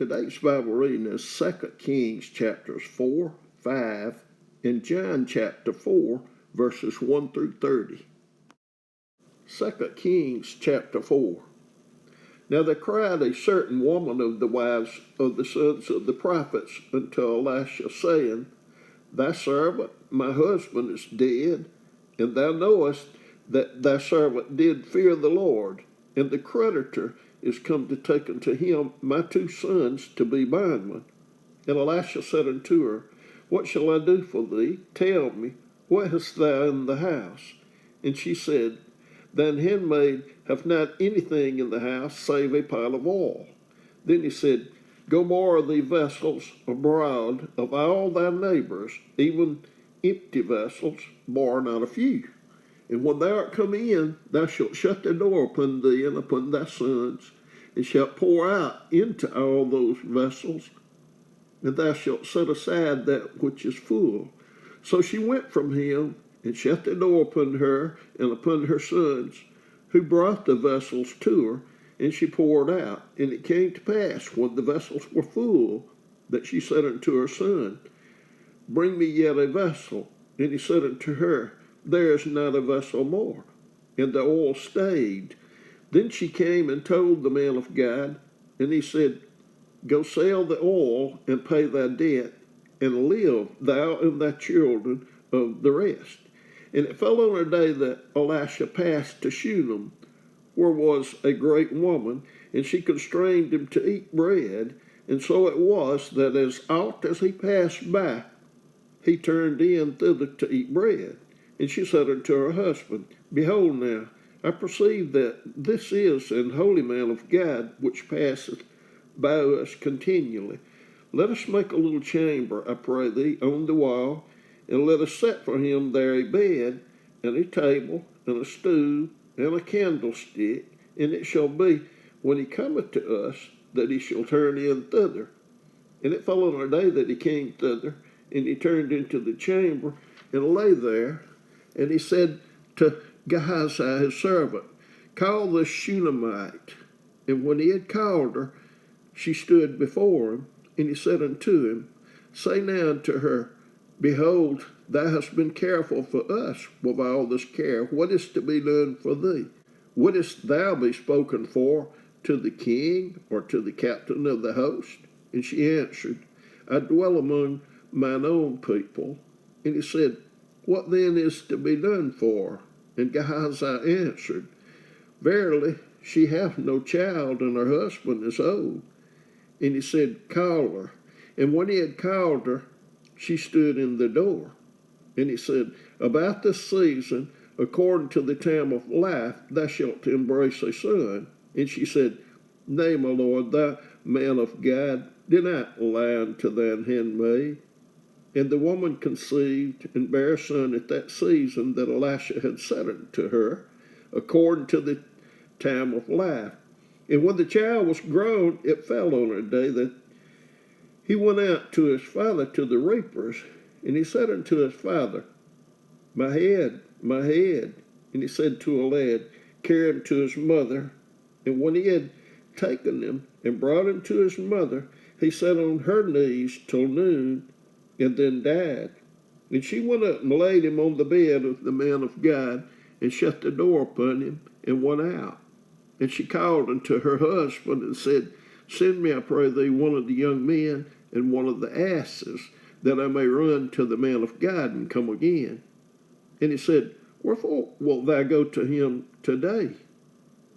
Today's Bible reading is 2 Kings chapters 4, 5, and John chapter 4, verses 1 through 30. 2 Kings chapter 4. Now there cried a certain woman of the wives of the sons of the prophets unto Elisha, saying, Thy servant, my husband, is dead, and thou knowest that thy servant did fear the Lord, and the creditor is come to take unto him my two sons to be bondmen. And Elisha said unto her, What shall I do for thee? Tell me, what hast thou in the house? And she said, Thine handmaid hath not anything in the house save a pot of oil. Then he said, Go borrow thee vessels abroad of all thy neighbors, even empty vessels, borrow not a few. And when thou art come in, thou shalt shut the door upon thee and upon thy sons, and shalt pour out into all those vessels, and thou shalt set aside that which is full. So she went from him, and shut the door upon her and upon her sons, who brought the vessels to her, and she poured out. And it came to pass, when the vessels were full, that she said unto her son, Bring me yet a vessel. And he said unto her, There is not a vessel more. And the oil stayed. Then she came and told the man of God, and he said, Go sell the oil and pay thy debt, and live thou and thy children of the rest. And it fell on a day that Elisha passed to Shunem, where was a great woman, and she constrained him to eat bread. And so it was that as oft as he passed by, he turned in thither to eat bread. And she said unto her husband, Behold now, I perceive that this is an holy man of God, which passeth by us continually. Let us make a little chamber, I pray thee, on the wall, and let us set for him there a bed, and a table, and a stool, and a candlestick. And it shall be, when he cometh to us, that he shall turn in thither. And it fell on a day that he came thither, and he turned into the chamber, and lay there. And he said to Gehazi his servant, Call the Shunammite. And when he had called her, she stood before him. And he said unto him, Say now unto her, Behold, thou hast been careful for us with all this care. What is to be done for thee? Wouldest thou be spoken for to the king or to the captain of the host? And she answered, I dwell among mine own people. And he said, What then is to be done for? And Gehazi answered, Verily, she hath no child, and her husband is old. And he said, Call her. And when he had called her, she stood in the door. And he said, About this season, according to the time of life, thou shalt embrace a son. And she said, Nay, my lord, thou man of God, did not lie unto thine handmaid. And the woman conceived and bare a son at that season that Elisha had said unto her, according to the time of life. And when the child was grown, it fell on a day that he went out to his father to the reapers. And he said unto his father, My head, my head. And he said to a lad, Carry him to his mother. And when he had taken him and brought him to his mother, he sat on her knees till noon, and then died. And she went up and laid him on the bed of the man of God, and shut the door upon him, and went out. And she called unto her husband, and said, Send me, I pray thee, one of the young men, and one of the asses, that I may run to the man of God, and come again. And he said, Wherefore wilt thou go to him today?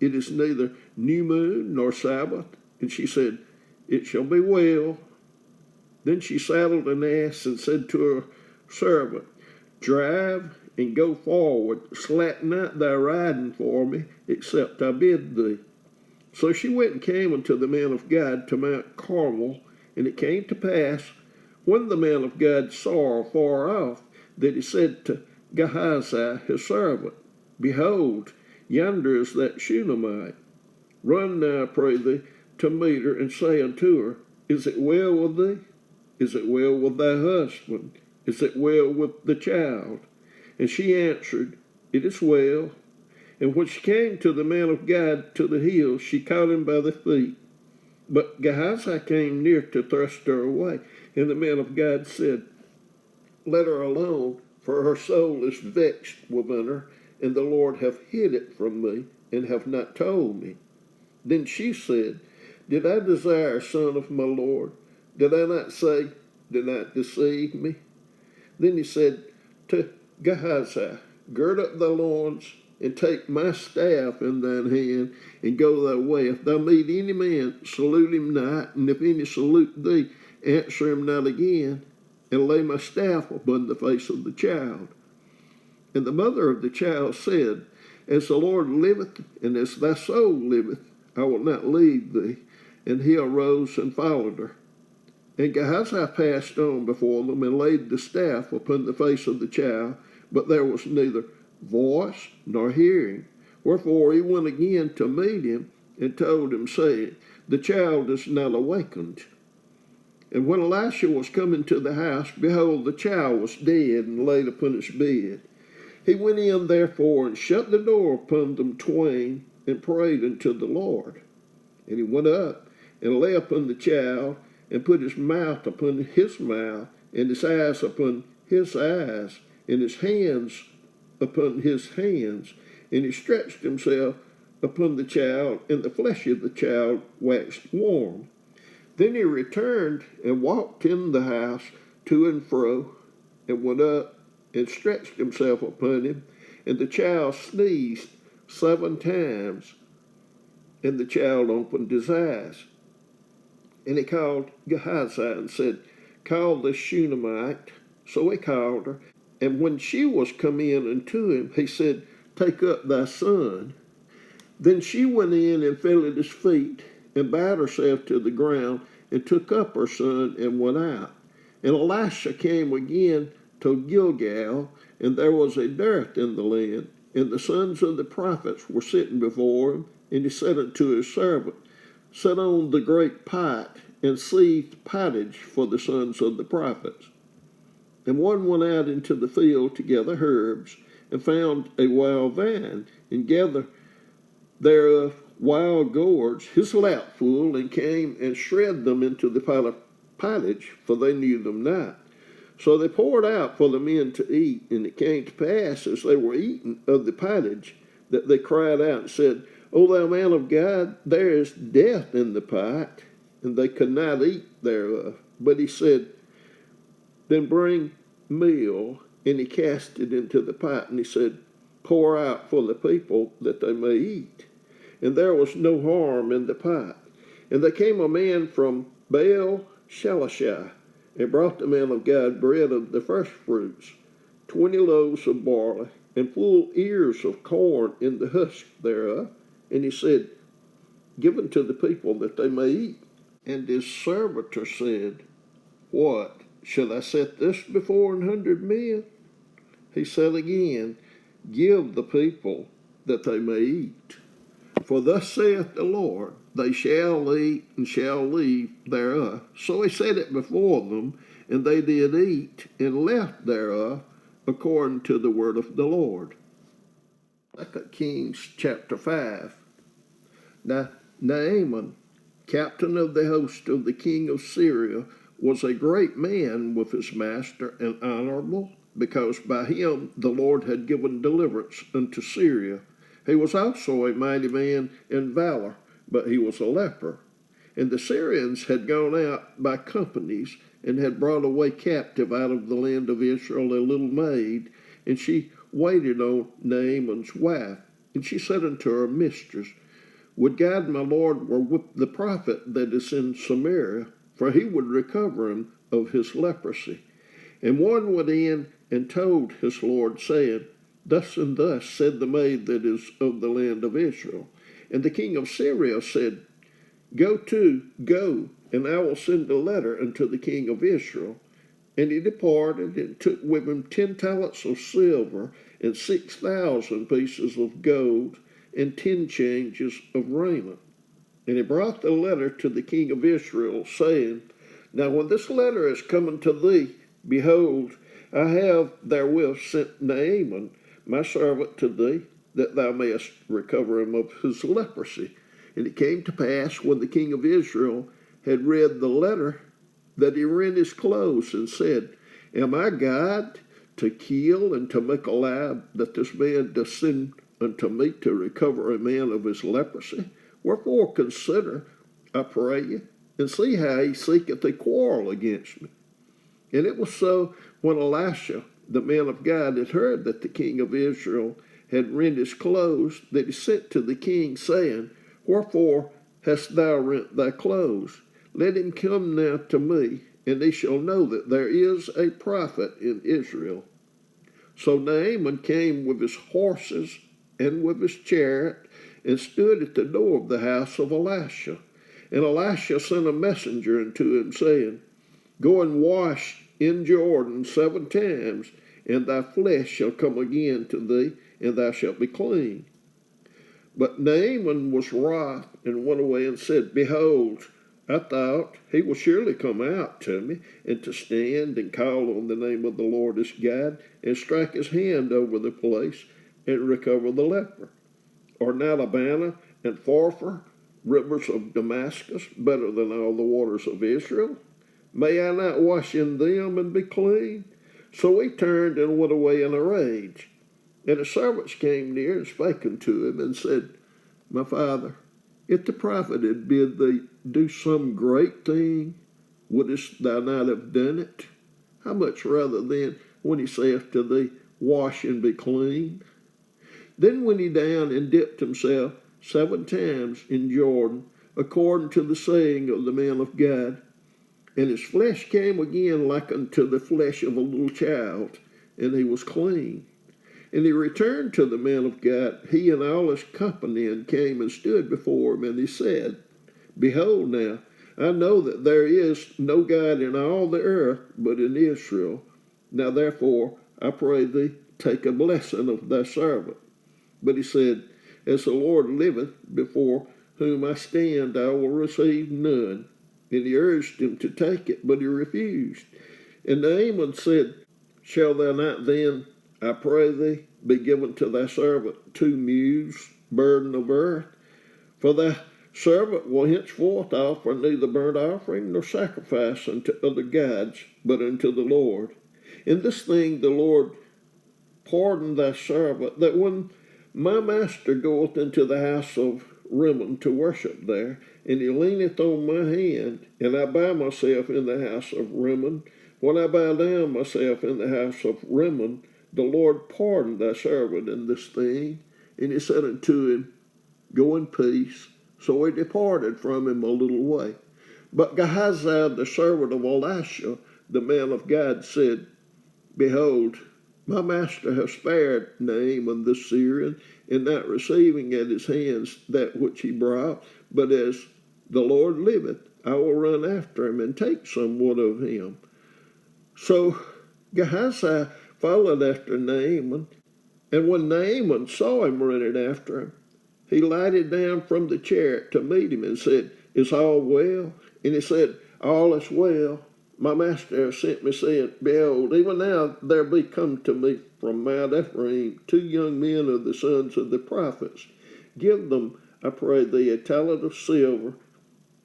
It is neither new moon nor Sabbath. And she said, It shall be well. Then she saddled an ass, and said to her servant, Drive and go forward, slack not thy riding for me, except I bid thee. So she went and came unto the man of God to Mount Carmel. And it came to pass, when the man of God saw her far off, that he said to Gehazi his servant, Behold, yonder is that Shunammite. Run now, I pray thee, to meet her, and say unto her, Is it well with thee? Is it well with thy husband? Is it well with the child? And she answered, It is well. And when she came to the man of God to the hill, she caught him by the feet. But Gehazi came near to thrust her away, and the man of God said, Let her alone, for her soul is vexed within her, and the Lord hath hid it from me, and hath not told me. Then she said, Did I desire a son of my Lord? Did I not say, Did not deceive me? Then he said to Gehazi, Gird up thy loins, and take my staff in thine hand, and go thy way. If thou meet any man, salute him not, and if any salute thee, answer him not again, and lay my staff upon the face of the child. And the mother of the child said, As the Lord liveth, and as thy soul liveth, I will not leave thee. And he arose and followed her. And Gehazi passed on before them, and laid the staff upon the face of the child, but there was neither voice nor hearing. Wherefore he went again to meet him, and told him, saying, The child is not awakened. And when Elisha was come into the house, behold, the child was dead, and laid upon his bed. He went in therefore, and shut the door upon them twain, and prayed unto the Lord. And he went up, and lay upon the child, and put his mouth upon his mouth, and his eyes upon his eyes, and his hands upon his hands. And he stretched himself upon the child, and the flesh of the child waxed warm. Then he returned and walked in the house to and fro, and went up and stretched himself upon him. And the child sneezed 7 times, and the child opened his eyes. And he called Gehazi and said, Call the Shunammite. So he called her. And when she was come in unto him, he said, Take up thy son. Then she went in and fell at his feet, and bowed herself to the ground, and took up her son, and went out. And Elisha came again to Gilgal, and there was a dearth in the land, and the sons of the prophets were sitting before him. And he said unto his servant, Set on the great pot, and seethe pottage for the sons of the prophets. And one went out into the field to gather herbs, and found a wild vine, and gathered thereof wild gourds, his lap full, and came and shred them into the pot of pottage, for they knew them not. So they poured out for the men to eat, and it came to pass, as they were eating of the pottage, that they cried out and said, O thou man of God, there is death in the pot. And they could not eat thereof. But he said, Then bring meal. And he cast it into the pot, and he said, Pour out for the people, that they may eat. And there was no harm in the pot. And there came a man from Baal Shalishah, and brought the man of God bread of the first fruits, 20 loaves of barley, and full ears of corn in the husk thereof. And he said, Give unto the people, that they may eat. And his servitor said, What? Shall I set this before 100 men? He said again, Give the people, that they may eat. For thus saith the Lord, They shall eat and shall leave thereof. So he set it before them, and they did eat and left thereof, according to the word of the Lord. 2 Kings chapter 5. Now Naaman, captain of the host of the king of Syria, was a great man with his master, and honorable, because by him the Lord had given deliverance unto Syria. He was also a mighty man in valor, but he was a leper. And the Syrians had gone out by companies, and had brought away captive out of the land of Israel a little maid, and she waited on Naaman's wife. And she said unto her mistress, Would God my Lord were with the prophet that is in Samaria, for he would recover him of his leprosy. And one went in and told his Lord, saying, Thus and thus said the maid that is of the land of Israel. And the king of Syria said, Go, and I will send a letter unto the king of Israel. And he departed, and took with him 10 talents of silver, and 6,000 pieces of gold, and 10 changes of raiment. And he brought the letter to the king of Israel, saying, Now when this letter is come unto thee, behold, I have therewith sent Naaman, my servant, to thee, that thou mayest recover him of his leprosy. And it came to pass, when the king of Israel had read the letter, that he rent his clothes and said, Am I God to kill and to make alive, that this man descend unto me to recover a man of his leprosy? Wherefore consider, I pray you, and see how he seeketh a quarrel against me. And it was so, when Elisha, the man of God, had heard that the king of Israel had rent his clothes, that he sent to the king, saying, Wherefore hast thou rent thy clothes? Let him come now to me, and he shall know that there is a prophet in Israel. So Naaman came with his horses and with his chariot, and stood at the door of the house of Elisha. And Elisha sent a messenger unto him, saying, Go and wash in Jordan 7 times, and thy flesh shall come again to thee, and thou shalt be clean. But Naaman was wroth, and went away and said, Behold, I thought he will surely come out to me, and to stand and call on the name of the Lord his God, and strike his hand over the place, and recover the leper. Are not Abana and Pharpar, rivers of Damascus, better than all the waters of Israel? May I not wash in them and be clean? So he turned and went away in a rage. And the servants came near and spake unto him, and said, My father, if the prophet had bid thee do some great thing, wouldest thou not have done it? How much rather then, when he saith to thee, Wash and be clean? Then went he down and dipped himself 7 times in Jordan, according to the saying of the man of God. And his flesh came again like unto the flesh of a little child, and he was clean. And he returned to the man of God, he and all his company, and came and stood before him, and he said, Behold now, I know that there is no God in all the earth but in Israel. Now therefore, I pray thee, take a blessing of thy servant. But he said, As the Lord liveth, before whom I stand, I will receive none. And he urged him to take it, but he refused. And Naaman said, Shall thou not then, I pray thee, be given to thy servant 2 mews, burden of earth? For thy servant will henceforth offer neither burnt offering nor sacrifice unto other gods, but unto the Lord. In this thing the Lord pardon thy servant, that when my master goeth into the house of Rimmon to worship there, and he leaneth on my hand, and I bow myself in the house of Rimmon, when I bow down myself in the house of Rimmon, the Lord pardon thy servant in this thing. And he said unto him, Go in peace. So he departed from him a little way. But Gehazi, the servant of Elisha, the man of God, said, Behold, my master hath spared Naaman the Syrian, in not receiving at his hands that which he brought, but as the Lord liveth, I will run after him and take somewhat of him. So Gehazi followed after Naaman, and when Naaman saw him running after him, he lighted down from the chariot to meet him and said, Is all well? And he said, All is well. My master hath sent me, saying, Behold, even now there be come to me from Mount Ephraim 2 young men of the sons of the prophets. Give them, I pray thee, a talent of silver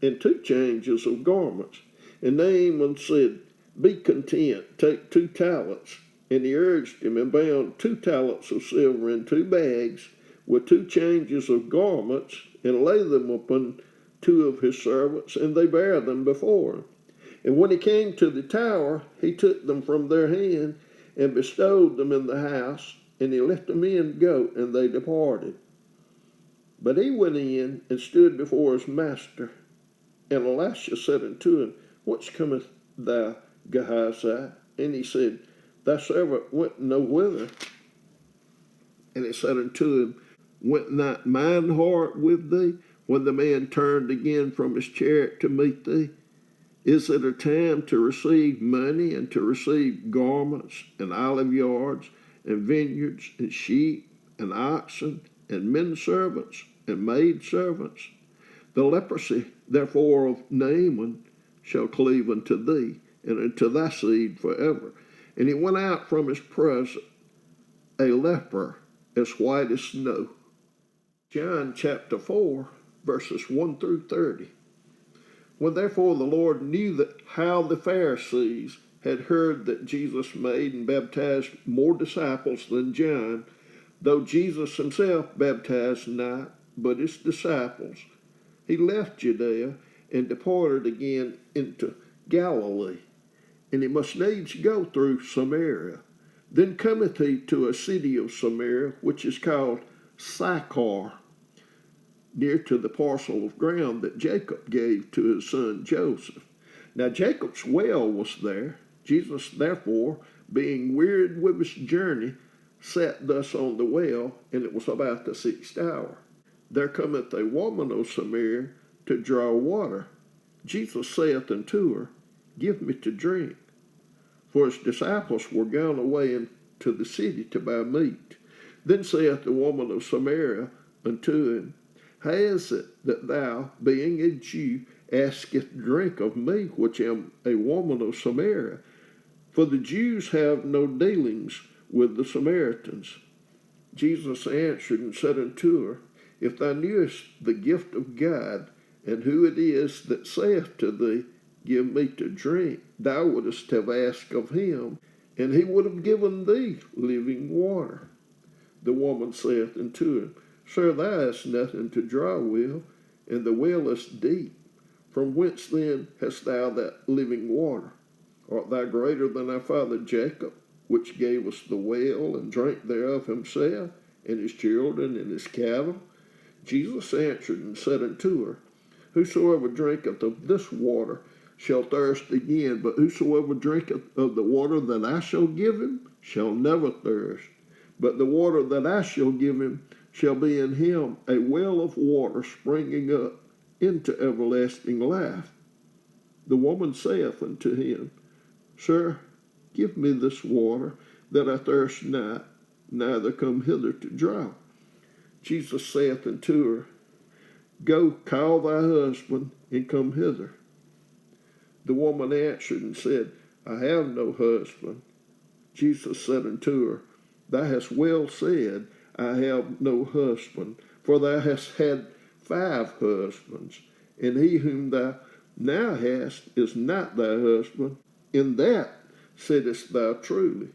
and 2 changes of garments. And Naaman said, Be content, take 2 talents. And he urged him, and bound 2 talents of silver in 2 bags, with 2 changes of garments, and laid them upon 2 of his servants, and they bare them before him. And when he came to the tower, he took them from their hand, and bestowed them in the house, and he let the men go, and they departed. But he went in, and stood before his master. And Elisha said unto him, Whence cometh thou, Gehazi? And he said, Thy servant went no whither. And he said unto him, Went not mine heart with thee, when the man turned again from his chariot to meet thee? Is it a time to receive money, and to receive garments, and olive yards, and vineyards, and sheep, and oxen, and men servants, and maid servants? The leprosy, therefore, of Naaman shall cleave unto thee, and unto thy seed forever. And he went out from his presence, a leper as white as snow. John chapter 4, verses 1 through 30. When therefore the Lord knew that how the Pharisees had heard that Jesus made and baptized more disciples than John, though Jesus himself baptized not, but his disciples, he left Judea and departed again into Galilee. And he must needs go through Samaria. Then cometh he to a city of Samaria, which is called Sychar, near to the parcel of ground that Jacob gave to his son Joseph. Now Jacob's well was there. Jesus, therefore, being wearied with his journey, sat thus on the well, and it was about the 6th hour. There cometh a woman of Samaria to draw water. Jesus saith unto her, Give me to drink. For his disciples were gone away into the city to buy meat. Then saith the woman of Samaria unto him, How is it that thou, being a Jew, askest drink of me, which am a woman of Samaria? For the Jews have no dealings with the Samaritans. Jesus answered and said unto her, If thou knewest the gift of God, and who it is that saith to thee, Give me to drink, thou wouldest have asked of him, and he would have given thee living water. The woman saith unto him, Sir, thou hast nothing to draw with, and the well is deep. From whence then hast thou that living water? Art thou greater than our father Jacob, which gave us the well, and drank thereof himself, and his children, and his cattle? Jesus answered and said unto her, Whosoever drinketh of this water shall thirst again, but whosoever drinketh of the water that I shall give him shall never thirst. But the water that I shall give him shall be in him a well of water springing up into everlasting life. The woman saith unto him, Sir, give me this water, that I thirst not, neither come hither to draw. Jesus saith unto her, Go, call thy husband, and come hither. The woman answered and said, I have no husband. Jesus said unto her, Thou hast well said, I have no husband, for thou hast had 5 husbands, and he whom thou now hast is not thy husband. In that saidst thou truly.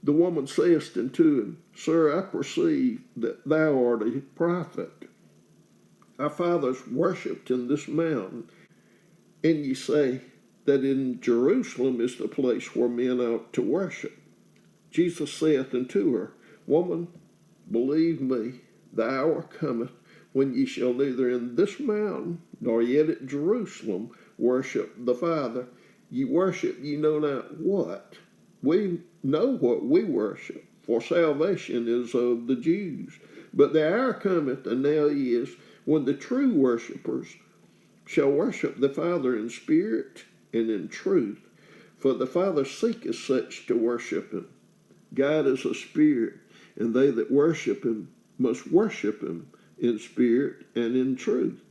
The woman saith unto him, Sir, I perceive that thou art a prophet. Our fathers worshipped in this mountain, and ye say that in Jerusalem is the place where men ought to worship. Jesus saith unto her, Woman, believe me, the hour cometh when ye shall neither in this mountain nor yet at Jerusalem worship the Father. Ye worship ye know not what. We know what we worship, for salvation is of the Jews. But the hour cometh, and now is, when the true worshippers shall worship the Father in spirit and in truth. For the Father seeketh such to worship him. God is a spirit, and they that worship him must worship him in spirit and in truth.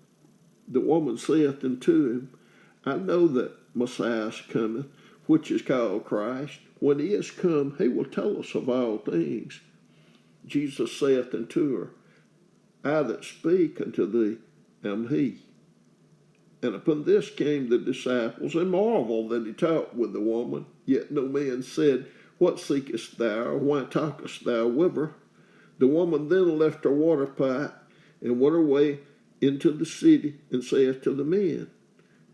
The woman saith unto him, I know that Messiah cometh, which is called Christ. When he is come, he will tell us of all things. Jesus saith unto her, I that speak unto thee am he. And upon this came the disciples, and marveled that he talked with the woman. Yet no man said, What seekest thou, or why talkest thou with her? The woman then left her water pot, and went her way into the city, and saith to the men,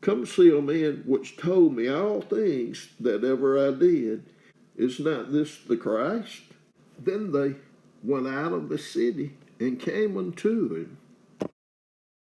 Come see a man which told me all things that ever I did. Is not this the Christ? Then they went out of the city, and came unto him.